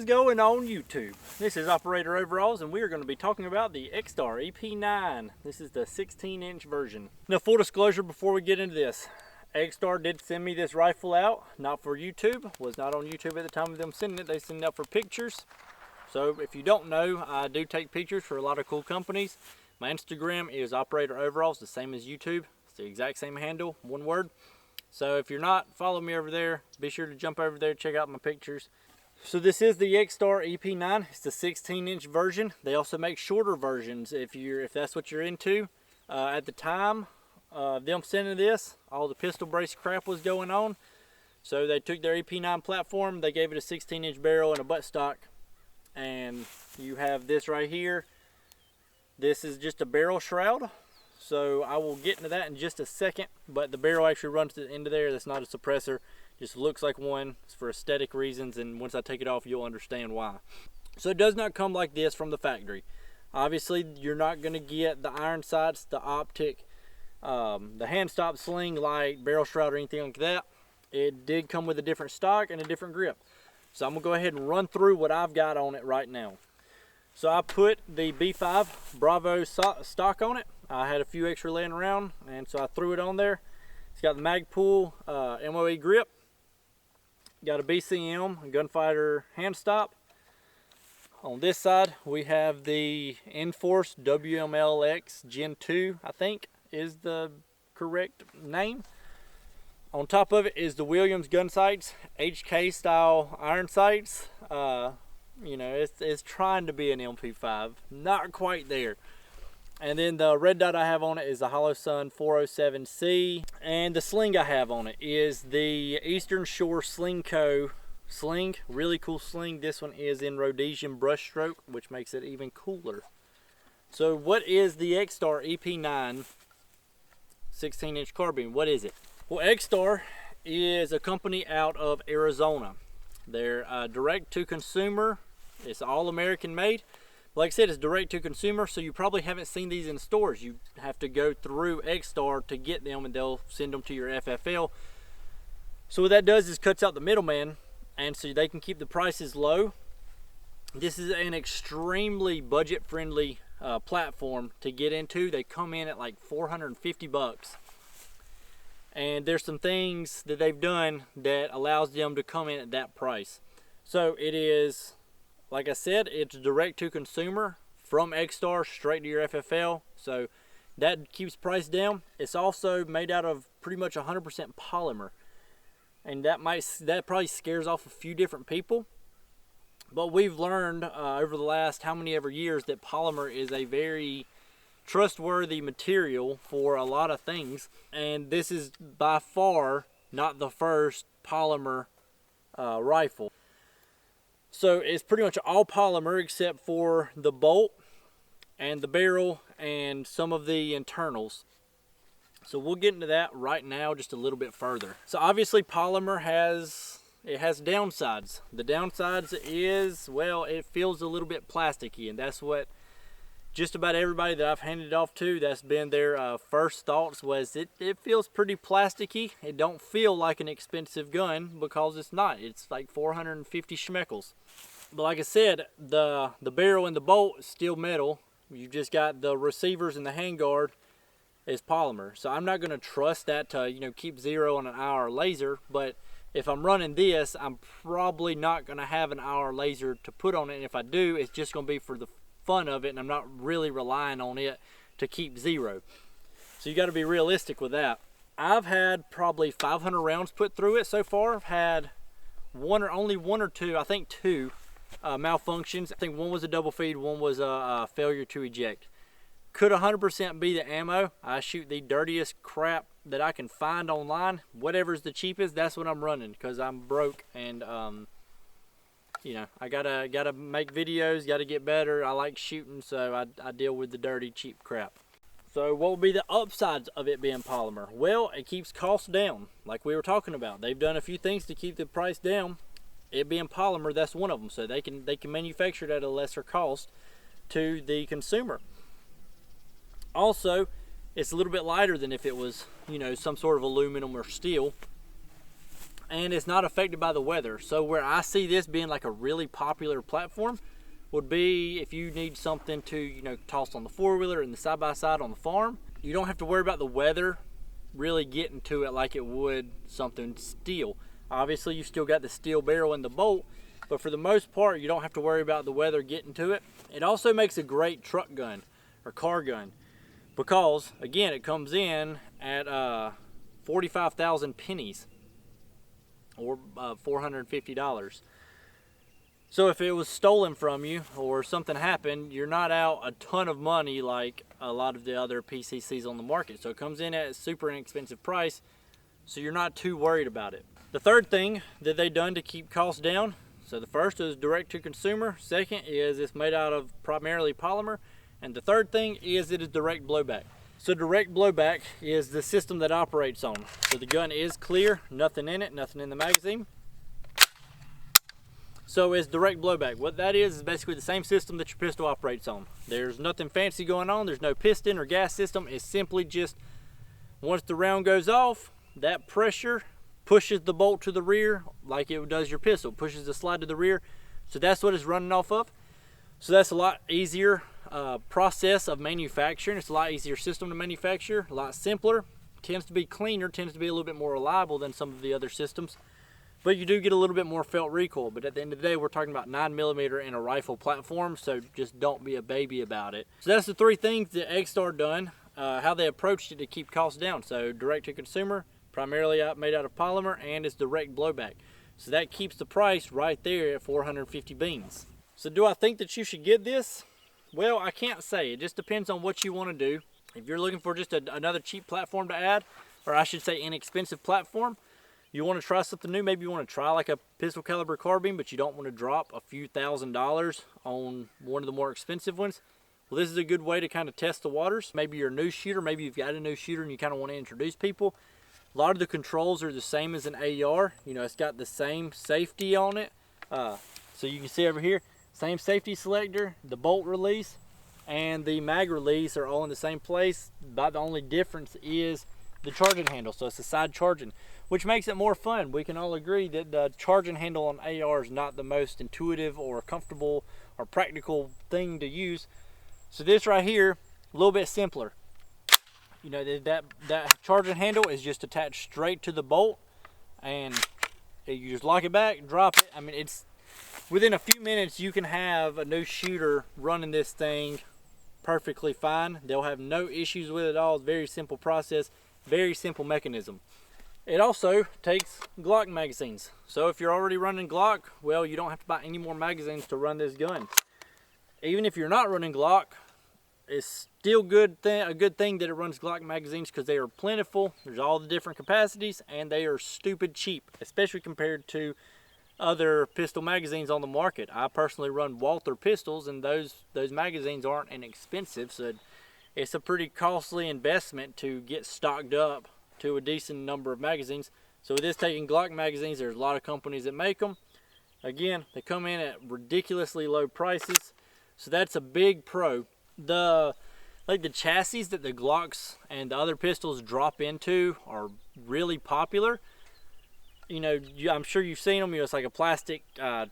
is going on YouTube? This is Operator Overalls, and we are going to be talking about the Extar EP9. This is the 16-inch version. Now, full disclosure before we get into this, Extar did send me this rifle out, not for YouTube. Was not on YouTube at the time of them sending it. They send it out for pictures. So if you don't know, I do take pictures for a lot of cool companies. My Instagram is Operator Overalls, the same as YouTube. It's the exact same handle, one word. So if you're not following me over there, be sure to jump over there, check out my pictures. So this is the Extar EP9. It's the 16-inch version. They also make shorter versions if that's what you're into. At the time of them sending this, all the pistol brace crap was going on. So they took their EP9 platform, they gave it a 16-inch barrel and a buttstock. And you have this right here. This is just a barrel shroud. So I will get into that in just a second, but the barrel actually runs to the end of there. That's not a suppressor, just looks like one. It's for aesthetic reasons, and once I take it off, you'll understand why. So it does not come like this from the factory. Obviously, you're not going to get the iron sights, the optic, the hand stop sling light, barrel shroud, or anything like that. It did come with a different stock and a different grip. So I'm going to go ahead and run through what I've got on it right now. So I put the B5 Bravo stock on it. I had a few extra laying around, and so I threw it on there. It's got the Magpul MOE grip. Got a BCM, a gunfighter hand stop. On this side, we have the Enforce WMLX Gen 2, I think is the correct name. On top of it is the Williams gun sights, HK style iron sights. You know, it's trying to be an MP5, not quite there. And then the red dot I have on it is the Hollow Sun 407C. And the sling I have on it is the Eastern Shore Sling Co. sling. Really cool sling. This one is in Rhodesian brushstroke, which makes it even cooler. So what is the Extar EP9 16-inch carbine? What is it? Well, Extar is a company out of Arizona. They're direct to consumer. It's all American made. Like I said, it's direct to consumer, so you probably haven't seen these in stores. You have to go through Extar to get them, and they'll send them to your FFL. So what that does is cuts out the middleman, and so they can keep the prices low. This is an extremely budget-friendly platform to get into. They come in at like 450 bucks. And there's some things that they've done that allows them to come in at that price. So it is, like I said, it's direct to consumer from Extar straight to your FFL. So that keeps price down. It's also made out of pretty much 100% polymer. And that probably scares off a few different people. But we've learned over the last how many ever years that polymer is a very trustworthy material for a lot of things, and this is by far not the first polymer rifle. So it's pretty much all polymer except for the bolt and the barrel and some of the internals. So we'll get into that right now just a little bit further. So obviously polymer has downsides. The downsides is, well, it feels a little bit plasticky, and that's what just about everybody that I've handed it off to, that's been their first thoughts was it feels pretty plasticky. It don't feel like an expensive gun because it's not. It's like 450 schmeckles. But like I said, the barrel and the bolt is still metal. You've just got the receivers and the handguard is polymer. So I'm not going to trust that to, you know, keep zero on an IR laser. But if I'm running this, I'm probably not going to have an IR laser to put on it. And if I do, it's just going to be for the fun of it, and I'm not really relying on it to keep zero. So you got to be realistic with that. I've had probably 500 rounds put through it so far. I've had only one or two, I think two malfunctions. I think one was a double feed, one was a failure to eject. Could 100% be the ammo. I shoot the dirtiest crap that I can find online. Whatever's the cheapest, that's what I'm running, because I'm broke, and you know, I gotta make videos, gotta get better. I like shooting, so I deal with the dirty, cheap crap. So what would be the upsides of it being polymer? Well, it keeps costs down, like we were talking about. They've done a few things to keep the price down. It being polymer, that's one of them. So they can manufacture it at a lesser cost to the consumer. Also, it's a little bit lighter than if it was, you know, some sort of aluminum or steel. and it's not affected by the weather. So where I see this being like a really popular platform would be if you need something to, you know, toss on the four-wheeler and the side-by-side on the farm. You don't have to worry about the weather really getting to it like it would something steel. Obviously you still got the steel barrel and the bolt, but for the most part you don't have to worry about the weather getting to it. It also makes a great truck gun or car gun because, again, it comes in at 45,000 pennies or $450. So if it was stolen from you or something happened, you're not out a ton of money like a lot of the other PCCs on the market. So it comes in at a super inexpensive price, so you're not too worried about it. The third thing that they've done to keep costs down, so the first is direct to consumer, second is it's made out of primarily polymer, and the third thing is it is direct blowback. So direct blowback is the system that operates on. So the gun is clear, nothing in it, nothing in the magazine. So it's direct blowback. What that is basically the same system that your pistol operates on. There's nothing fancy going on. There's no piston or gas system. It's simply just once the round goes off, that pressure pushes the bolt to the rear like it does your pistol, pushes the slide to the rear. So that's what it's running off of. So that's a lot easier process of manufacturing. It's a lot easier system to manufacture, a lot simpler, tends to be cleaner, tends to be a little bit more reliable than some of the other systems. But you do get a little bit more felt recoil. But at the end of the day, we're talking about 9mm in a rifle platform, so just don't be a baby about it. So that's the three things that Extar done, how they approached it to keep costs down. So direct to consumer, primarily made out of polymer, and it's direct blowback. So that keeps the price right there at 450 beans. So do I think that you should get this? Well, I can't say. It just depends on what you want to do. If you're looking for just another cheap platform to add, or I should say inexpensive platform, you want to try something new, maybe you want to try like a pistol caliber carbine, but you don't want to drop a few $1,000s on one of the more expensive ones. Well, this is a good way to kind of test the waters. Maybe you're a new shooter, maybe you've got a new shooter and you kind of want to introduce people. A lot of the controls are the same as an AR. You know, it's got the same safety on it. So you can see over here, same safety selector, the bolt release, and the mag release are all in the same place. About the only difference is the charging handle. So it's a side charging, which makes it more fun. We can all agree that the charging handle on AR is not the most intuitive or comfortable or practical thing to use. So this right here, a little bit simpler. You know, that charging handle is just attached straight to the bolt, and you just lock it back, drop it. I mean, it's within a few minutes you can have a new shooter running this thing perfectly fine. They'll have no issues with it at all. It's a very simple process, very simple mechanism. It also takes Glock magazines. So if you're already running Glock, well, you don't have to buy any more magazines to run this gun. Even if you're not running Glock, it's still a good thing that it runs Glock magazines because they are plentiful. There's all the different capacities and they are stupid cheap, especially compared to other pistol magazines on the market. I personally run Walther pistols, and those magazines aren't inexpensive, so it's a pretty costly investment to get stocked up to a decent number of magazines. So with this taking Glock magazines, there's a lot of companies that make them. Again, they come in at ridiculously low prices, so that's a big pro. The chassis that the Glocks and the other pistols drop into are really popular. You know, I'm sure you've seen them. You know, it's like a plastic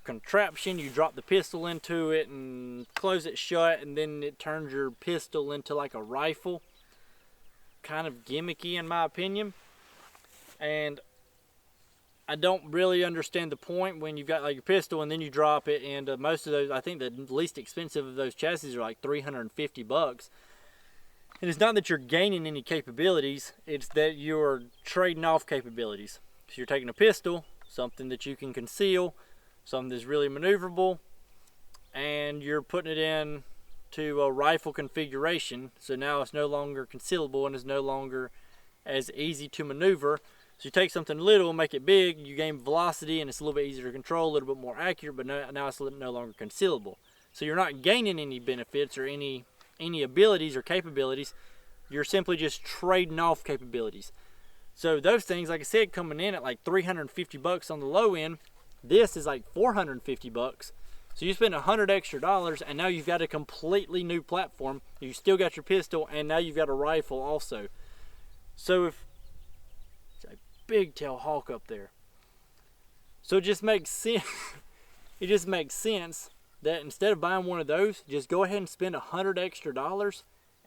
contraption. You drop the pistol into it and close it shut, and then it turns your pistol into like a rifle. Kind of gimmicky in my opinion. And I don't really understand the point when you've got like your pistol and then you drop it, and most of those, I think the least expensive of those chassis are like $350. And it's not that you're gaining any capabilities, it's that you're trading off capabilities. So you're taking a pistol, something that you can conceal, something that's really maneuverable, and you're putting it in to a rifle configuration. So now it's no longer concealable and it's no longer as easy to maneuver. So you take something little, make it big, you gain velocity, and it's a little bit easier to control, a little bit more accurate, but now it's no longer concealable. So you're not gaining any benefits or any abilities or capabilities. You're simply just trading off capabilities. So those things, like I said, coming in at like $350 on the low end. This is like $450. So you spend $100 extra, and now you've got a completely new platform. You still got your pistol, and now you've got a rifle also. So if it's a big tail hawk up there. So it just makes sense. It just makes sense that instead of buying one of those, just go ahead and spend $100 extra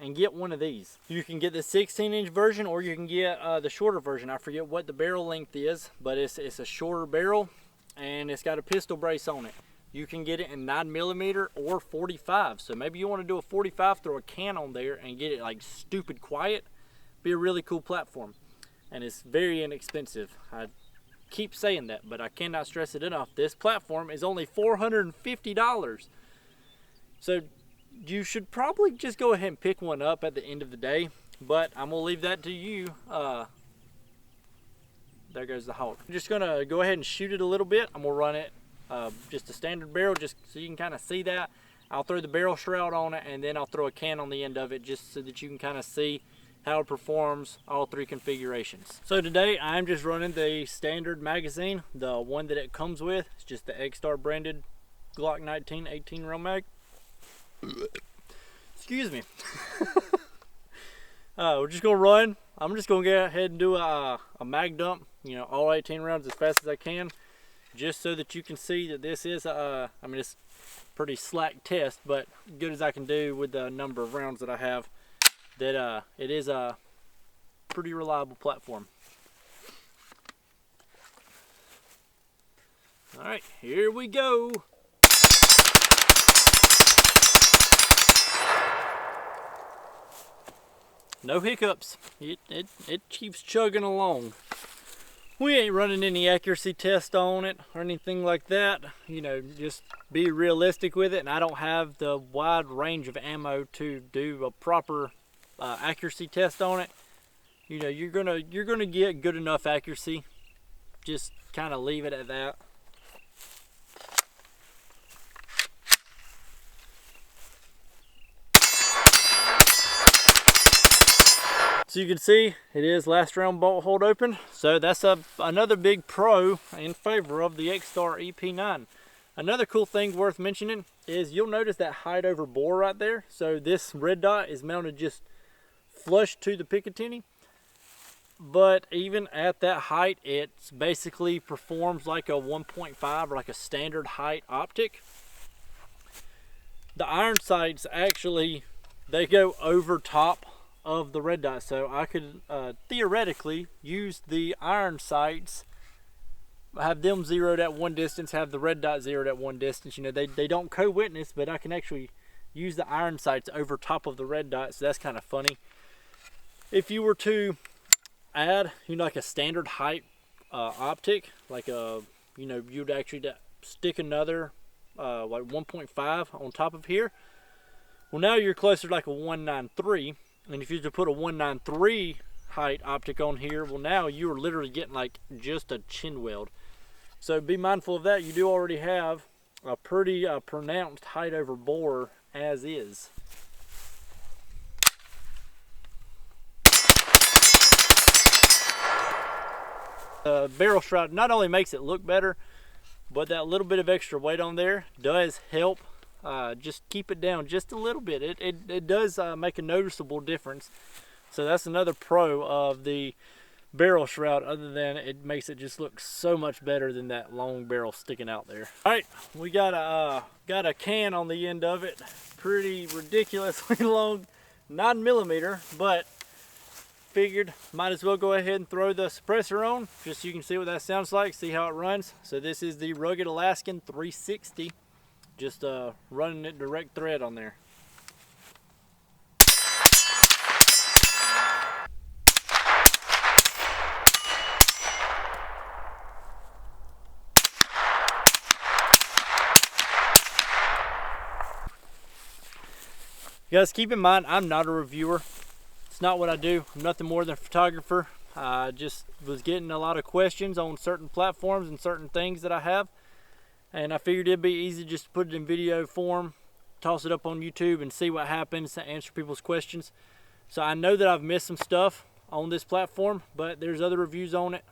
and get one of these. You can get the 16-inch version, or you can get the shorter version. I forget what the barrel length is, but it's a shorter barrel, and it's got a pistol brace on it. You can get it in 9mm or 45. So maybe you want to do a 45, throw a can on there and get it like stupid quiet. Be a really cool platform, and it's very inexpensive. I keep saying that, but I cannot stress it enough. This platform is only $450. So you should probably just go ahead and pick one up at the end of the day, but I'm gonna leave that to you. There goes the hawk. I'm just gonna go ahead and shoot it a little bit. I'm gonna run it just a standard barrel, just so you can kind of see that. I'll throw the barrel shroud on it, and then I'll throw a can on the end of it, just so that you can kind of see how it performs all three configurations. So today I'm just running the standard magazine, the one that it comes with. It's just the Extar branded Glock 19 18 round mag. Excuse me. We're just gonna run. I'm just gonna go ahead and do a mag dump, you know, all 18 rounds as fast as I can, just so that you can see that this is I mean, it's pretty slack test, but good as I can do with the number of rounds that I have, that it is a pretty reliable platform. All right, here we go. No hiccups. It keeps chugging along. We ain't running any accuracy test on it or anything like that. You know, just be realistic with it. And I don't have the wide range of ammo to do a proper accuracy test on it. You know, you're gonna get good enough accuracy. Just kind of leave it at that. So you can see it is last round bolt hold open. So that's another big pro in favor of the Extar EP9. Another cool thing worth mentioning is you'll notice that height over bore right there. So this red dot is mounted just flush to the Picatinny. But even at that height, it basically performs like a 1.5 or like a standard height optic. The iron sights actually, they go over top of the red dot, so I could theoretically use the iron sights, have them zeroed at one distance, have the red dot zeroed at one distance. You know, they don't co-witness, but I can actually use the iron sights over top of the red dot, so that's kind of funny. If you were to add, you know, like a standard height optic, like a, you know, you'd actually stick another like 1.5 on top of here. Well, now you're closer to like a 193. And if you were to put a 193 height optic on here, well, now you are literally getting like just a chin weld. So be mindful of that. You do already have a pretty pronounced height over bore as is. The barrel shroud not only makes it look better, but that little bit of extra weight on there does help just keep it down just a little bit. It does make a noticeable difference. So that's another pro of the barrel shroud, other than it makes it just look so much better than that long barrel sticking out there. All right, we got a can on the end of it, pretty ridiculously long, 9mm, but figured might as well go ahead and throw the suppressor on just so you can see what that sounds like, see how it runs. So this is the Rugged Alaskan 360, just running it direct thread on there. You guys, keep in mind, I'm not a reviewer. It's not what I do. I'm nothing more than a photographer. I just was getting a lot of questions on certain platforms and certain things that I have, and I figured it'd be easy just to put it in video form, toss it up on YouTube and see what happens, to answer people's questions. So I know that I've missed some stuff on this platform, but there's other reviews on it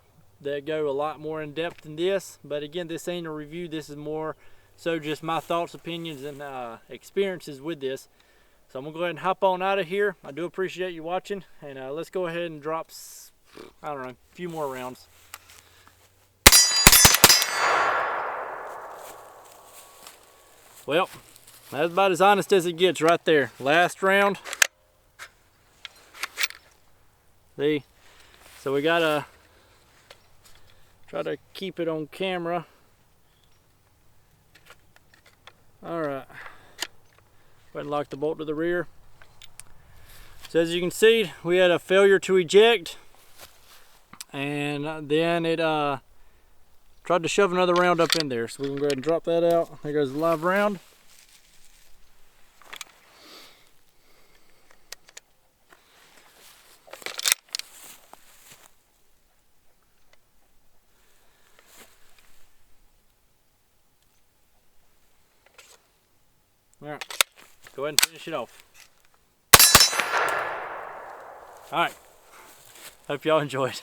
that go a lot more in depth than this. But again, this ain't a review. This is more so just my thoughts, opinions, and experiences with this. So I'm gonna go ahead and hop on out of here. I do appreciate you watching, and let's go ahead and drop, I don't know, a few more rounds. Well, that's about as honest as it gets right there. Last round. See? So we gotta try to keep it on camera. Alright. Go ahead and lock the bolt to the rear. So as you can see, we had a failure to eject. And then it tried to shove another round up in there. So we can go ahead and drop that out. There goes the live round. All right, go ahead and finish it off. All right, hope y'all enjoyed.